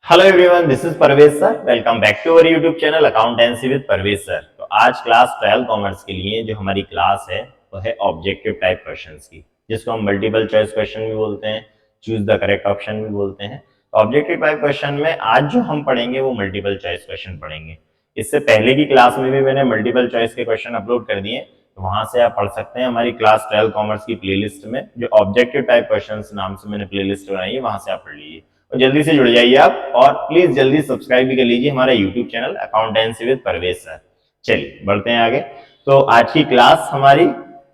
Hello everyone, this is Parvez sir. Welcome back to our YouTube channel accountancy with Parvez sir. तो आज class 12 commerce के लिए जो हमारी क्लास है वो है ऑब्जेक्टिव टाइप क्वेश्चंस की, जिसको हम मल्टीपल चॉइस क्वेश्चन भी बोलते हैं, चूज द करेक्ट ऑप्शन भी बोलते हैं। ऑब्जेक्टिव टाइप क्वेश्चन में आज जो हम पढ़ेंगे वो मल्टीपल चॉइस क्वेश्चन पढ़ेंगे। इससे पहले की क्लास में भी मैंने मल्टीपल चॉइस के क्वेश्चन अपलोड कर दिए, तो वहां से आप पढ़ सकते हैं। हमारी क्लास 12 कॉमर्स की प्लेलिस्ट में जो ऑब्जेक्टिव टाइप क्वेश्चंस नाम से मैंने प्लेलिस्ट बनाई है, वहां से आप पढ़ लीजिए और जल्दी से जुड़ जाइए आप। और प्लीज जल्दी सब्सक्राइब भी कर लीजिए हमारा YouTube channel accountancy with Parvez sir. चलिए बढ़ते हैं आगे। तो आज की क्लास हमारी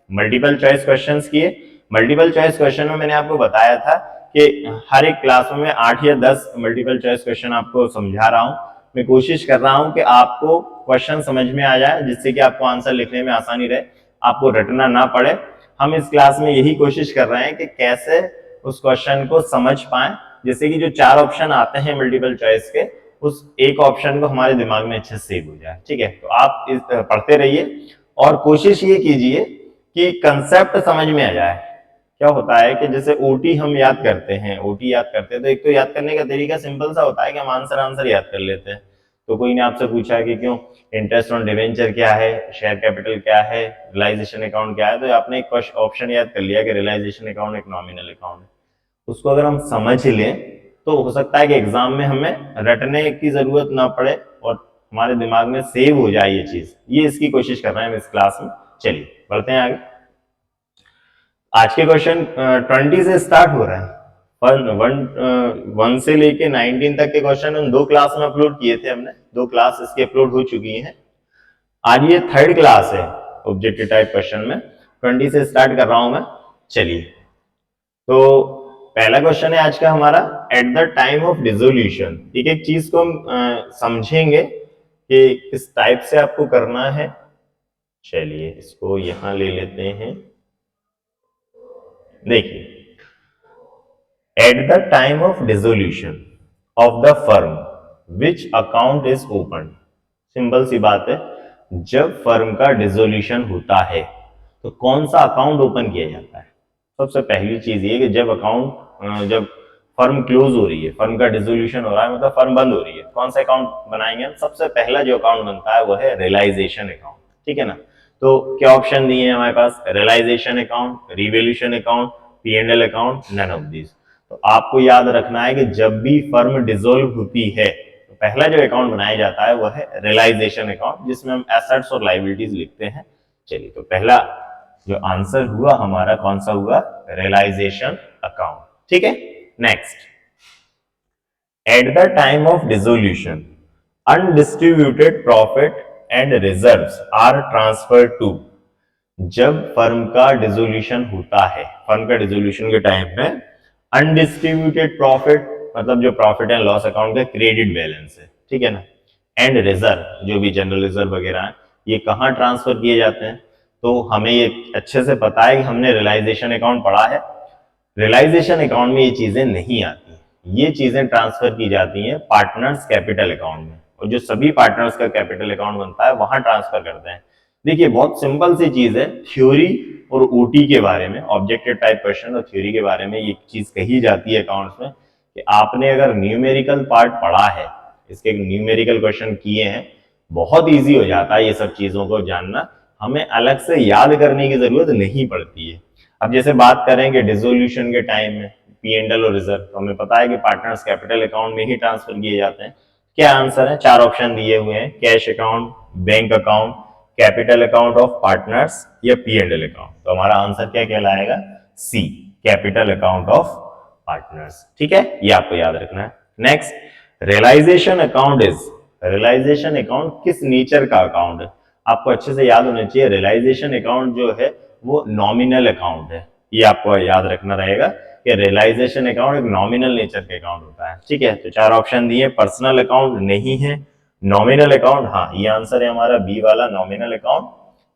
मल्टीपल चॉइस क्वेश्चंस की है। मल्टीपल चॉइस क्वेश्चन में मैंने आपको बताया था कि हर एक क्लास में मैं 8 या 10 मल्टीपल चॉइस क्वेश्चन आपको समझा रहा हूं। मैं कोशिश कर रहा हूं कि आपको क्वेश्चन समझ में आ जाए, जिससे कि आपको आंसर लिखने में आसानी रहे, आपको रटना ना पड़े। हम इस क्लास में यही कोशिश कर रहे हैं कि कैसे उस क्वेश्चन को समझ पाए, जैसे कि जो 4 ऑप्शन आते हैं मल्टीपल चॉइस के, उस एक ऑप्शन को हमारे दिमाग में अच्छे से सेव हो जाए। ठीक है, तो आप इस पढ़ते रहिए और कोशिश ये कीजिए कि कंसेप्ट समझ में आ जाए। क्या होता है कि जैसे ओटी हम याद करते हैं, ओटी याद करते हैं तो एक तो याद करने का तरीका सिंपल सा होता है कि हम आंसर याद कर लेते हैं। तो कोई ने आपसे पूछा कि क्यों इंटरेस्ट ऑन डिवेंचर क्या है, शेयर कैपिटल क्या है, रियलाइजेशन अकाउंट क्या है, तो आपने एक ऑप्शन याद कर लिया कि रियलाइजेशन अकाउंट एक नॉमिनल अकाउंट है। उसको अगर हम समझ लें तो हो सकता है कि एग्जाम में हमें रटने की जरूरत ना पड़े और हमारे दिमाग में सेव हो जाए ये चीज। ये इसकी कोशिश कर रहे हैं हम इस क्लास में। चलिए बढ़ते हैं आगे। आज के क्वेश्चन 20 से स्टार्ट हो रहा है। वन से लेके 19 तक के क्वेश्चन हम 2 क्लास में अपलोड किए थे, हमने 2 क्लास इसकी अपलोड हो चुकी हैं। आज ये 3rd क्लास है ऑब्जेक्टिव टाइप क्वेश्चन में। 20 से स्टार्ट कर रहा हूं मैं। चलिए, तो पहला क्वेश्चन है आज का हमारा, eight the time of dissolution. एक एक चीज को हम समझेंगे कि किस टाइप से आपको करना है। चलिए इसको यहां ले लेते हैं। देखिए, at the time of dissolution of the firm which account is open. Simple सी बात है, जब फर्म का डिसोल्यूशन होता है तो कौन सा अकाउंट ओपन किया जाता है। सबसे पहली चीज ये कि जब फर्म क्लोज हो रही है, फर्म का डिसोल्यूशन हो रहा है, मतलब फर्म बंद हो रही है, कौन सा अकाउंट बनाएंगे हम। सबसे पहला जो अकाउंट बनता है वो है रियलाइजेशन अकाउंट। ठीक है ना। तो क्या ऑप्शन दिए हैं हमारे पास, realisation account, revaluation account, P and L account, none of this. तो आपको याद रखना है कि जब भी फर्म डिसोल्व होती है तो पहला जो अकाउंट बनाया जाता है वो है रियलाइजेशन अकाउंट, जिसमें हम एसेट्स और लायबिलिटीज लिखते हैं। चलिए, तो पहला जो आंसर हुआ हमारा कौन सा हुआ, रियलाइजेशन अकाउंट। ठीक है। Next, at the time of dissolution undistributed profit and reserves are transfer to. जब फर्म का डिसोल्यूशन होता है, फर्म का डिसोल्यूशन के टाइम में अनडिस्ट्रीब्यूटेड प्रॉफिट, मतलब जो प्रॉफिट एंड लॉस अकाउंट का क्रेडिट बैलेंस है, ठीक है ना, एंड रिजर्व जो भी जनरल रिजर्व वगैरह है, ये कहाँ ट्रांसफर किए जाते हैं। तो हमें ये अच्छे से पता है कि हमने रियलाइजेशन अकाउंट पढ़ा है। रियलाइजेशन अकाउंट में ये चीजें नहीं आती, ये चीजें ट्रांसफर की जाती हैं पार्टनर्स कैपिटल अकाउंट में, और जो सभी पार्टनर्स का कैपिटल अकाउंट बनता है वहां ट्रांसफर करते हैं। देखिए बहुत सिंपल सी चीज है, थ्योरी और ओटी के बारे में, ऑब्जेक्टिव टाइप क्वेश्चन और थ्योरी के बारे में ये चीज कही जाती है अकाउंट्स में कि आपने अगर न्यूमेरिकल पार्ट पढ़ा है, इसके न्यूमेरिकल क्वेश्चन किए हैं, बहुत इजी हो जाता है ये सब चीजों को जानना, हमें अलग से याद करने की जरूरत नहीं पड़ती है। अब जैसे बात करें कि डिसोल्यूशन के टाइम में पी&एल और रिजर्व, तो हमें पता है कि पार्टनर्स कैपिटल अकाउंट में ही ट्रांसफर किए जाते हैं। क्या आंसर है, 4 ऑप्शन दिए हुए हैं, cash account, bank account, capital account of partners या पी&एल अकाउंट। तो हमारा आंसर क्या कहलाएगा, C, capital account of partners. ठीक है, ये आपको याद रखना है। Next, realisation account is, realisation account किस नेचर का अकाउंट है। आपको अच्छे से याद होना चाहिए, रियलाइजेशन अकाउंट जो है वो नॉमिनल अकाउंट है। ये आपको याद रखना रहेगा कि रियलाइजेशन अकाउंट एक नॉमिनल नेचर का अकाउंट होता है। ठीक है, तो 4 ऑप्शन दिए, पर्सनल अकाउंट नहीं है, नॉमिनल अकाउंट, हाँ ये आंसर है हमारा बी वाला, नॉमिनल अकाउंट,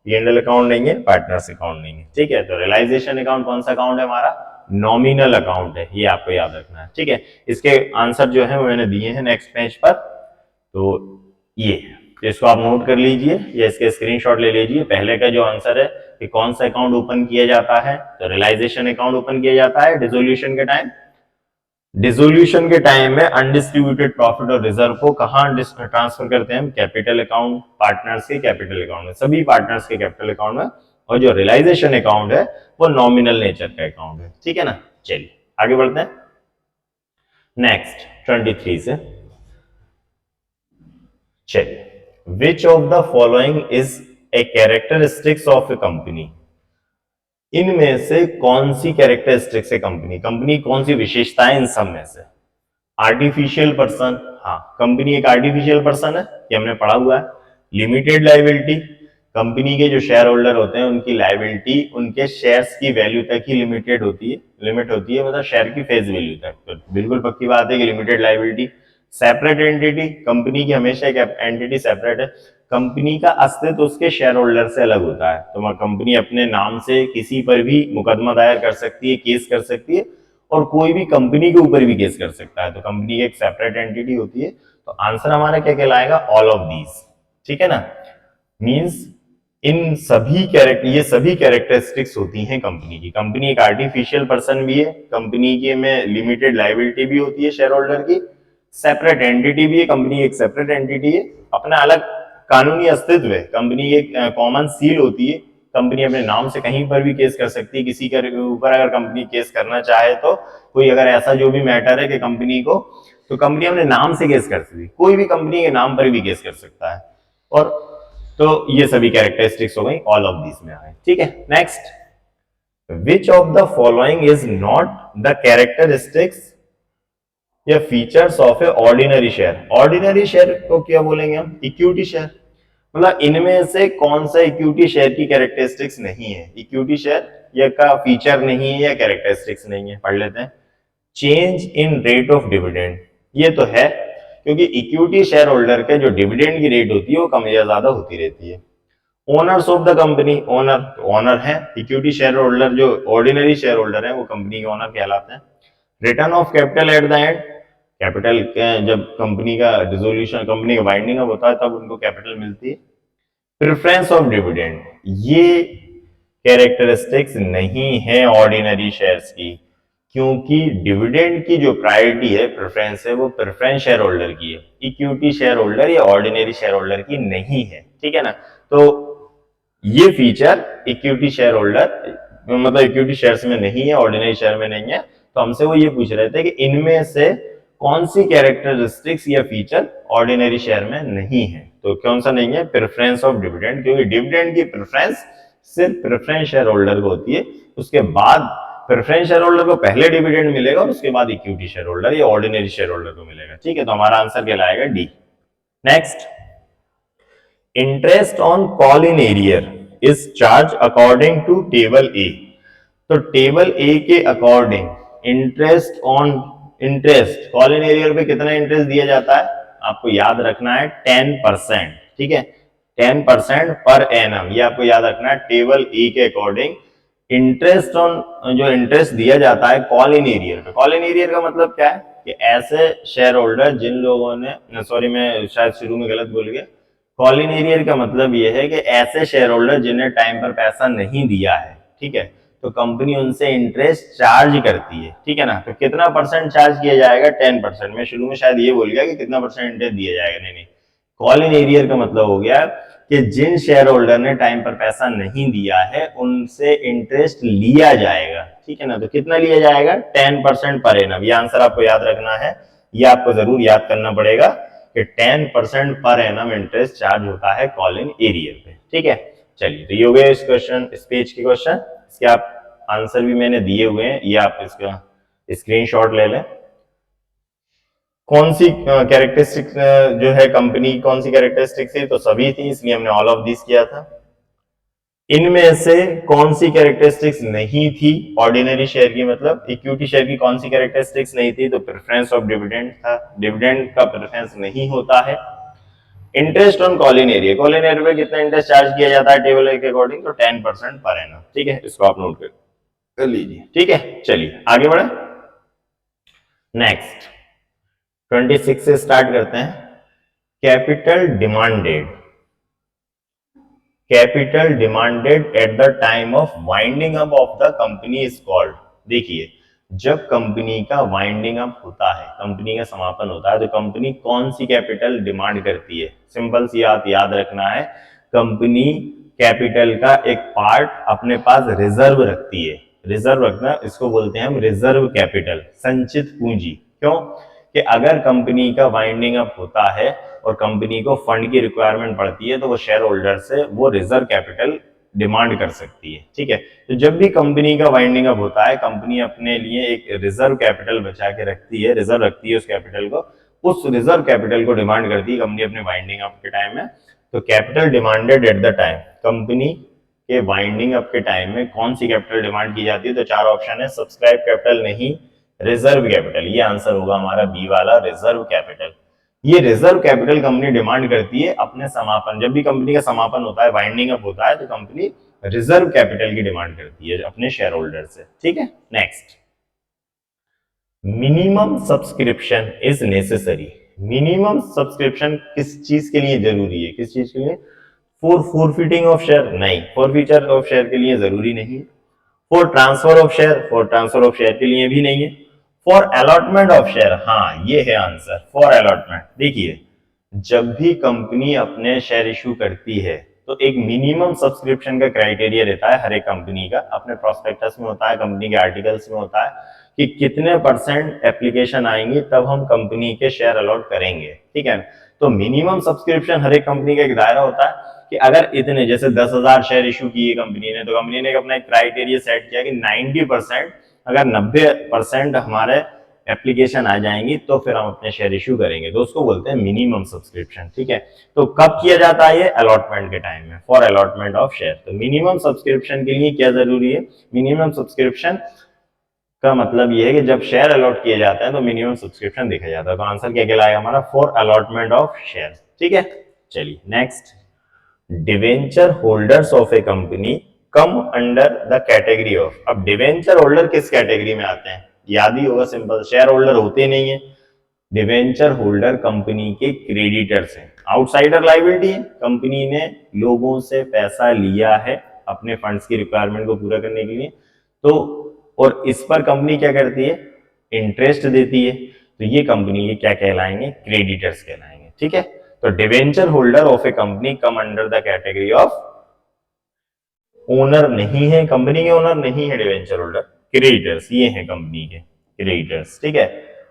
पी&एल अकाउंट नहीं है, पार्टनर्स अकाउंट नहीं है। ठीक है, तो रियलाइजेशन अकाउंट कौन सा अकाउंट है हमारा, नॉमिनल अकाउंट है, ये आपको याद रखना है। ठीक है, इसके आंसर जो है वो मैंने दिए हैं नेक्स्ट पेज पर, तो ये इसको आप नोट कर लीजिए या इसके स्क्रीनशॉट ले लीजिए। पहले का जो आंसर है कि कौन सा अकाउंट ओपन किया जाता है, तो रियलाइजेशन अकाउंट ओपन किया जाता है डिसोल्यूशन के टाइम। डिसोल्यूशन के टाइम में अनडिस्ट्रीब्यूटेड प्रॉफिट और रिजर्व को कहां ट्रांसफर करते हैं हम? कैपिटल अकाउंट, पार्टनर्स के कैपिटल अकाउंट में, सभी पार्टनर्स के कैपिटल अकाउंट में। और जो रियलाइजेशन अकाउंट है वो नॉमिनल नेचर का अकाउंट है, ठीक है ना। चलिए आगे बढ़ते हैं नेक्स्ट 23 से। चलिए, विच of the following is a characteristics of A company? इनमें से कौन सी कैरेक्टरिस्टिक्स है कंपनी, कंपनी कौन सी विशेषताएं इन सब में से? आर्टिफिशियल पर्सन, हाँ कंपनी एक आर्टिफिशियल पर्सन है, ये हमने पढ़ा हुआ है। लिमिटेड लाइबिलिटी, कंपनी के जो शेयर होल्डर होते हैं उनकी लाइबिलिटी उनके शेयर्स की वैल्यू तक ही लिमिटेड होती है, लिमिट होती है, मतलब शेयर की फेस वैल्यू तक। तो बिल्कुल पक्की बात है कि limited liability. Separate entity, company की हमेशा एक एंटिटी सेपरेट है, कंपनी का अस्तित्व उसके शेयर होल्डर से अलग होता है। तो कंपनी अपने नाम से किसी पर भी मुकदमा दायर कर सकती है, केस कर सकती है, और कोई भी कंपनी के ऊपर भी केस कर सकता है। तो कंपनी की एक सेपरेट एंटिटी होती है। तो आंसर हमारा क्या कहलाएगा? ऑल ऑफ दीज, ठीक है ना। मींस इन सभी ये सभी कैरेक्टरिस्टिक्स होती हैं कंपनी की। कंपनी एक आर्टिफिशियल पर्सन भी है, कंपनी के में लिमिटेड लाइबिलिटी भी होती है शेयर होल्डर की, सेपरेट एंटिटी भी है, कंपनी एक सेपरेट एंटिटी है, अपना अलग कानूनी अस्तित्व है, कंपनी एक कॉमन सील होती है, कंपनी अपने नाम से कहीं पर भी केस कर सकती है, किसी के ऊपर अगर कंपनी केस करना चाहे तो कोई अगर ऐसा जो भी मैटर है कि कंपनी को, तो कंपनी अपने नाम से केस कर सकती है, कोई भी कंपनी के नाम पर भी केस कर सकता है। और तो ये सभी कैरेक्टरिस्टिक्स हो गई, ऑल ऑफ दिस में आए, ठीक है। Next, which of the following is not the characteristics या features of a ordinary share? Ordinary share को क्या बोलेंगे हम? Equity share. मतलब इनमें से कौन सा इक्विटी शेयर की कैरेक्टरिस्टिक्स नहीं है? इक्विटी शेयर या का फीचर नहीं है या कैरेक्टरिस्टिक्स नहीं है, पढ़ लेते हैं। Change in rate of dividend, ये तो है क्योंकि इक्विटी शेयर होल्डर के जो डिविडेंड की रेट होती है वो कम या ज्यादा होती रहती है। Owners of the company, owner है, इक्विटी शेयर होल्डर जो ऑर्डिनरी शेयर होल्डर है वो कंपनी के ओनर कहलाते हैं। Return of capital at the end, capital जब कंपनी का डिसोल्यूशन, कंपनी का वाइंडिंग अप होता है तब उनको कैपिटल मिलती है। प्रेफरेंस ऑफ डिविडेंड, ये कैरेक्टरिस्टिक्स नहीं है ऑर्डिनरी शेयर्स की, क्योंकि डिविडेंड की जो प्रायोरिटी है, प्रेफरेंस है, वो प्रेफरेंस शेयर होल्डर की है, इक्विटी शेयर होल्डर या ऑर्डिनरी शेयर होल्डर की नहीं है, ठीक है ना। तो ये फीचर इक्विटी शेयर होल्डर मतलब इक्विटी शेयर्स में नहीं है, ऑर्डिनरी शेयर में नहीं है। तो हमसे वो ये पूछ रहे थे कि इनमें से कौन सी कैरेक्टरिस्टिक्स या फीचर ऑर्डिनरी शेयर में नहीं है। तो कौन सा नहीं है? प्रेफरेंस ऑफ डिविडेंड, क्योंकि डिविडेंड की प्रेफरेंस सिर्फ प्रेफरेंस शेयर होल्डर को होती है, उसके बाद प्रेफरेंस शेयर होल्डर को पहले डिविडेंड मिलेगा और उसके बाद इक्विटी शेयर होल्डर या ऑर्डिनरी शेयर होल्डर को मिलेगा, ठीक है। तो हमारा आंसर कहलाएगा D. Next, interest on call in arrear is charge according to table A. तो टेबल ए के according interest call in arrear पे कितना इंटरेस्ट दिया जाता है? आपको याद रखना है 10%, ठीक है, 10% पर एनम, ये आपको याद रखना है। टेबल ए के अकॉर्डिंग इंटरेस्ट ऑन, जो इंटरेस्ट दिया जाता है कॉल इन एरियर पे, कॉल इन एरियर का मतलब क्या है कि ऐसे शेयर होल्डर जिन लोगों ने, सॉरी मैं शायद शुरू में गलत बोल गया, कॉल इन एरियर का मतलब यह है कि ऐसे शेयर होल्डर जिन्हें टाइम पर पैसा नहीं दिया है, ठीक है, तो कंपनी उनसे इंटरेस्ट चार्ज करती है, ठीक है ना। तो कितना परसेंट चार्ज किया जाएगा? 10%। मैं शुरू में शायद ये बोल गया कि कितना परसेंट इंटरेस्ट दिया जाएगा, नहीं नहीं, कॉल इन एरियर का मतलब हो गया कि जिन शेयर होल्डर ने टाइम पर पैसा नहीं दिया है उनसे इंटरेस्ट लिया जाएगा, ठीक है ना। तो कितना लिया जाएगा? 10% पर एनम। ये आंसर आपको याद रखना है, ये आपको जरूर याद करना पड़ेगा कि 10% पर एनम इंटरेस्ट चार्ज होता है कॉल इन एरियर पे, ठीक है। चलिए, तो ये हो गए इस क्वेश्चन, इस पेज के क्वेश्चन, इसके आप आंसर भी मैंने दिए हुए हैं, ये आप इसका स्क्रीनशॉट ले लें। कौन सी कैरेक्टरिस्टिक्स जो है कंपनी की, कौन सी कैरेक्टरिस्टिक्स थी? तो सभी थी, इसलिए हमने ऑल ऑफ दिस किया था। इनमें से कौन सी कैरेक्टरिस्टिक्स नहीं थी ऑर्डिनरी शेयर की, मतलब इक्विटी शेयर की कौन सी कैरेक्टरिस्टिक्स नहीं थी? तो प्रेफरेंस ऑफ डिविडेंड था, डिविडेंड का प्रेफरेंस नहीं होता है। Interest on call in area, call in area पे कितना इंटरेस्ट चार्ज किया जाता है टेबल के अकॉर्डिंग? तो 10% पर एनम, ठीक है, इसको आप नोट कर लीजिए, ठीक है। चलिए आगे बढ़े, नेक्स्ट 26 से स्टार्ट करते हैं। Capital demanded, eight the time of winding up of the company is called. देखिए, जब कंपनी का वाइंडिंग अप होता है, कंपनी का समापन होता है, तो कंपनी कौन सी कैपिटल डिमांड करती है? सिंपल सी बात याद रखना है, कंपनी कैपिटल का एक पार्ट अपने पास रिजर्व रखती है। रिजर्व रखना, इसको बोलते हैं हम रिजर्व कैपिटल, संचित पूंजी। क्यों? कि अगर कंपनी का वाइंडिंग अप होता है और कंपनी को फंड की रिक्वायरमेंट पड़ती है, तो वो शेयर होल्डर से वो रिजर्व कैपिटल डिमांड कर सकती है। ठीक है, तो जब भी कंपनी का वाइंडिंग अप होता है, कंपनी अपने लिए एक रिजर्व कैपिटल बचा के रखती है, रिजर्व रखती है उस कैपिटल को, उस रिजर्व कैपिटल को डिमांड करती है कंपनी अपने वाइंडिंग अप के टाइम में। तो capital demanded eight the time, company के वाइंडिंग अप के टाइम में कौन सी कैपिटल डिमांड की जाती है? तो चार ऑप्शन है, सब्सक्राइब कैपिटल नहीं, रिजर्व कैपिटल, ये आंसर होगा हमारा बी वाला, रिजर्व कैपिटल। ये रिजर्व कैपिटल कंपनी डिमांड करती है अपने समापन, जब भी कंपनी का समापन होता है, वाइंडिंग अप होता है, तो कंपनी रिजर्व कैपिटल की डिमांड करती है अपने शेयर होल्डर से। ठीक है, next, minimum subscription is necessary. Minimum subscription किस चीज के लिए जरूरी है? किस चीज के लिए? For forfeiting of share? नहीं, फॉरफीचर ऑफ शेयर के लिए जरूरी नहीं है। For transfer of share? For transfer of share के लिए भी नहीं है। For allotment of share? हाँ, ये है आंसर, फॉर अलॉटमेंट। देखिए, जब भी कंपनी अपने शेयर इशू करती है, तो एक मिनिमम सब्सक्रिप्शन का क्राइटेरिया रहता है हर एक कंपनी का, अपने प्रोस्पेक्टस में होता है, कंपनी के आर्टिकल्स में होता है कि कितने परसेंट एप्लीकेशन आएंगे तब हम कंपनी के शेयर अलॉट करेंगे। ठीक है, तो मिनिमम सब्सक्रिप्शन हर एक कंपनी का एक दायरा होता है कि अगर इतने, जैसे 10,000 शेयर इशू किए कंपनी ने, तो कंपनी ने अपना एक क्राइटेरिया सेट किया कि 90%, अगर 90% हमारे एप्लीकेशन आ जाएंगी तो फिर हम अपने शेयर इशू करेंगे, तो उसको बोलते हैं मिनिमम सब्सक्रिप्शन। ठीक है, तो कब किया जाता है ये? अलॉटमेंट के टाइम में, फॉर अलॉटमेंट ऑफ शेयर। तो मिनिमम सब्सक्रिप्शन के लिए क्या जरूरी है? मिनिमम सब्सक्रिप्शन का मतलब ये है कि जब शेयर अलॉट किए जाते हैं तो मिनिमम सब्सक्रिप्शन देखा जाता है। तो आंसर क्या कहलाएगा हमारा? For allotment of share. ठीक है, चलिए next, debenture holders of A company come under the category of. अब डिवेंचर होल्डर किस कैटेगरी में आते हैं? याद ही होगा, सिंपल, शेयर होल्डर होते नहीं है। डिवेंचर होल्डर कंपनी के क्रेडिटर्स हैं, आउटसाइडर लायबिलिटी है, कंपनी ने लोगों से पैसा लिया है अपने फंड्स की रिक्वायरमेंट को पूरा करने के लिए, तो और इस पर कंपनी क्या करती है? इंटरेस्ट देती है, तो ये कंपनी के क्या कहलाएंगे? क्रेडिटर्स कहलाएंगे। ठीक है, तो debenture holder of A company come under the category of, owner नहीं है, कंपनी के ओनर नहीं है डिवेंचर होल्डर, क्रेडिटर्स ये है कंपनी के क्रेडिटर्स। ठीक है,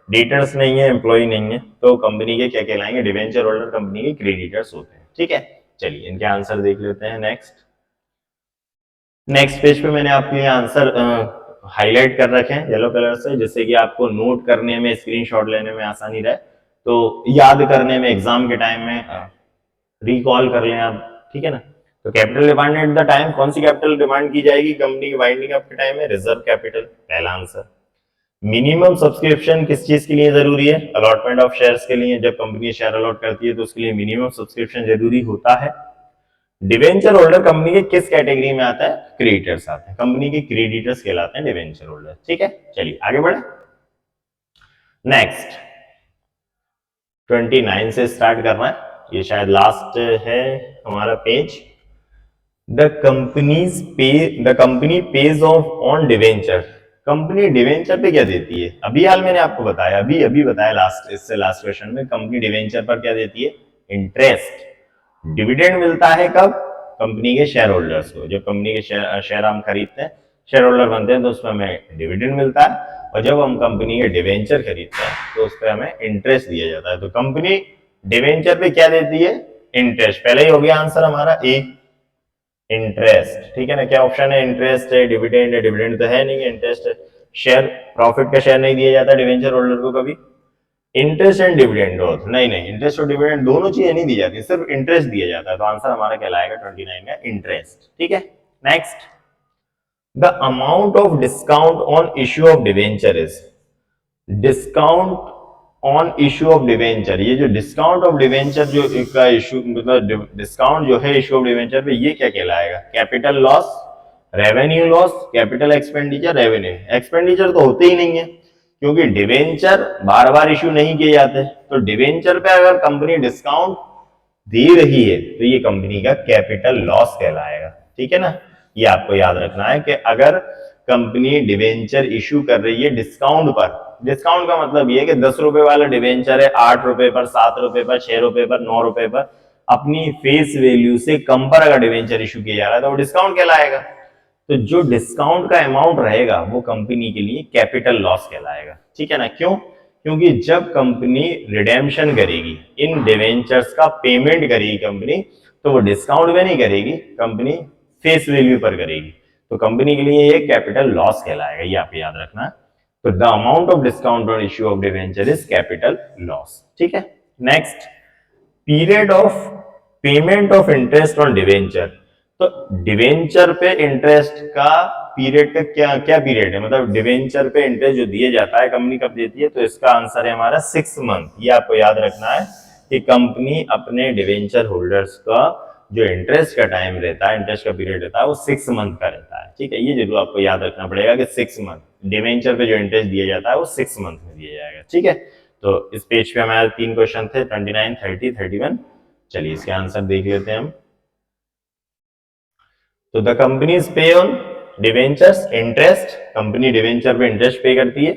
डेटर्स नहीं है, एम्प्लॉय नहीं है, तो कंपनी के क्या कहलाएंगे? डिवेंचर होल्डर कंपनी के क्रेडिटर्स होते हैं। ठीक है, चलिए इनके आंसर देख लेते हैं। नेक्स्ट पेज पे मैंने आपके लिए आंसर हाईलाइट कर रखे हैं येलो कलर से, जिससे कि आपको नोट करने में, स्क्रीनशॉट लेने में आसानी रहे, तो याद करने में, एग्जाम के टाइम में रिकॉल कर लें आप। ठीक है ना, तो capital demand eight the time, कौन सी कैपिटल डिमांड की जाएगी कंपनी की वाइंडिंग अप के टाइम में? रिजर्व कैपिटल, पहला आंसर। मिनिमम सब्सक्रिप्शन किस चीज के लिए जरूरी है? अलॉटमेंट ऑफ शेयर्स के लिए, जब कंपनी शेयर अलॉट करती है तो उसके लिए मिनिमम सब्सक्रिप्शन जरूरी होता है। डिवेंचर होल्डर कंपनी के किस कैटेगरी में आता है? क्रेडिटर्स आते हैं, कंपनी के क्रेडिटर्स कहलाते हैं डिवेंचर होल्डर। ठीक है, चलिए आगे बढ़े। नेक्स्ट 29 से स्टार्ट करना है, ये शायद लास्ट है हमारा page. The company page of on debenture. Company debenture पे क्या देती है? अभी हाल मैंने आपको बताया, अभी अभी बताया लास्ट, इससे लास्ट क्वेश्चन में, कंपनी डिवेंचर पर क्या देती है? इंटरेस्ट। डिविडेंड मिलता है कब? कंपनी के शेयर होल्डर्स को, जब कंपनी के शेयर हम खरीदते हैं, शेयर होल्डर बनते हैं, तो उसमें हमें डिविडेंड मिलता है, और जब हम कंपनी के डिवेंचर खरीदते हैं तो उस पर हमें इंटरेस्ट दिया जाता है। तो कंपनी डिवेंचर पे क्या देती है? इंटरेस्ट। पहले ही हो गया आंसर हमारा ए, इंटरेस्ट। ठीक है ना, क्या ऑप्शन है? इंटरेस्ट है, डिविडेंड है, डिविडेंड तो है नहीं, इंटरेस्ट है। शेयर, प्रॉफिट का शेयर नहीं दिया जाता डिवेंचर होल्डर को कभी। इंटरेस्ट एंड डिविडेंड बोथ, नहीं नहीं, इंटरेस्ट और डिविडेंड दोनों चीजें नहीं दी जाती, सिर्फ इंटरेस्ट दिया जाता है। तो आंसर हमारा कहलाएगा 29 का इंटरेस्ट। ठीक है, next, the amount of discount on issue of debenture is. Discount on issue of debenture, ये जो डिस्काउंट ऑफ डिवेंचर जो का इश्यू, मतलब डिस्काउंट जो है इश्यू ऑफ डिवेंचर पे, ये क्या कहलाएगा? Capital loss, revenue loss, capital expenditure, revenue expenditure तो होते ही नहीं है, क्योंकि डिवेंचर बार बार इश्यू नहीं किए जाते। तो डिवेंचर पे अगर कंपनी डिस्काउंट दे रही है तो ये कंपनी का कैपिटल लॉस कहलाएगा। ठीक है ना, ये आपको याद रखना है कि अगर कंपनी डिवेंचर इशू कर रही है डिस्काउंट पर। डिस्काउंट का मतलब ये है कि 10 रुपए वाला डिवेंचर है 8 रुपए पर, 7 रुपए पर, 6 रुपए पर, 9 रुपए पर, अपनी फेस वैल्यू से कम पर अगर डिवेंचर इशू किया जा रहा है तो वो डिस्काउंट कहलाएगा। तो जो डिस्काउंट का अमाउंट रहेगा वो कंपनी के लिए कैपिटल लॉस कहलाएगा। ठीक है ना? क्यों? क्योंकि जब कंपनी रिडेम्पशन करेगी, इन डिवेंचर्स का पेमेंट करेगी कंपनी, तो वो डिस्काउंट में नहीं करेगी, कंपनी फेस वैल्यू पर करेगी। तो कंपनी के लिए ये कैपिटल लॉस कहलाएगा, ये आपको याद रखना है। तो the amount of discount on issue of debenture is capital loss. ठीक है। Next, period of payment of interest on debenture. तो डिवेंचर पे इंटरेस्ट का पीरियड का क्या क्या पीरियड है, मतलब डिवेंचर पे इंटरेस्ट जो दिया जाता है कंपनी कब देती है, तो इसका आंसर है हमारा 6 मंथ। ये आपको याद रखना है कि कंपनी अपने डिवेंचर होल्डर्स का जो इंटरेस्ट का टाइम रहता है, इंटरेस्ट का पीरियड रहता है, वो 6 मंथ का रहता है। ठीक है, ये जरूर आपको याद रखना पड़ेगा कि 6 मंथ डिवेंचर पे जो इंटरेस्ट दिया जाता है वो 6 मंथ में दिया जाएगा। ठीक है, तो इस पेज पे हमारे 3 क्वेश्चन थे, 29, 30, 31। चलिए इसके आंसर देख लेते हैं हम। तो द कंपनीज पे on debentures interest, company debenture पे इंटरेस्ट पे करती है।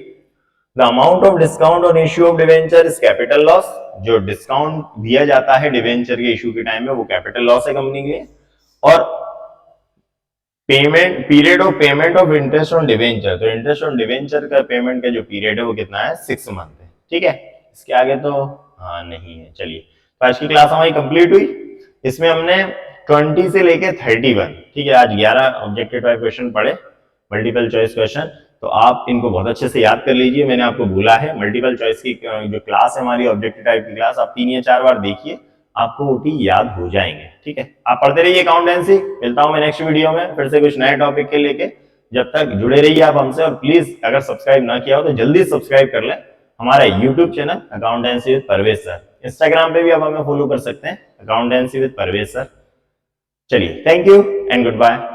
The amount of discount on issue of debenture is capital loss, जो डिस्काउंट दिया जाता है डिवेंचर के इश्यू के टाइम में वो कैपिटल लॉस है कंपनी के लिए। और payment, period of payment of interest on debenture, तो इंटरेस्ट ऑन डिवेंचर का पेमेंट का जो पीरियड है वो कितना है, 6 मंथ है। ठीक है, इसके आगे तो हाँ नहीं है। चलिए, तो आज की क्लास हमारी कंप्लीट हुई। इसमें हमने 20 से लेके 31, ठीक है, आज 11 ऑब्जेक्टिव टाइप क्वेश्चन पढ़े, मल्टीपल चॉइस क्वेश्चन। तो आप इनको बहुत अच्छे से याद कर लीजिए। मैंने आपको बोला है मल्टीपल चॉइस की जो क्लास है हमारी, ऑब्जेक्टिव टाइप की क्लास, आप 3 या 4 बार देखिए, आपको ओटी याद हो जाएंगे। ठीक है, आप पढ़ते रहिए अकाउंटेंसी। मिलता हूं मैं नेक्स्ट वीडियो में फिर से कुछ नए टॉपिक के लेके। जब तक जुड़े रहिए आप हमसे, और प्लीज अगर सब्सक्राइब ना किया हो तो जल्दी सब्सक्राइब कर लें हमारा YouTube channel accountancy with Parvez sir. Instagram पे भी आप हमें फॉलो कर सकते हैं, अकाउंटेंसी विद परवेज सर। चलिए, thank you and good bye.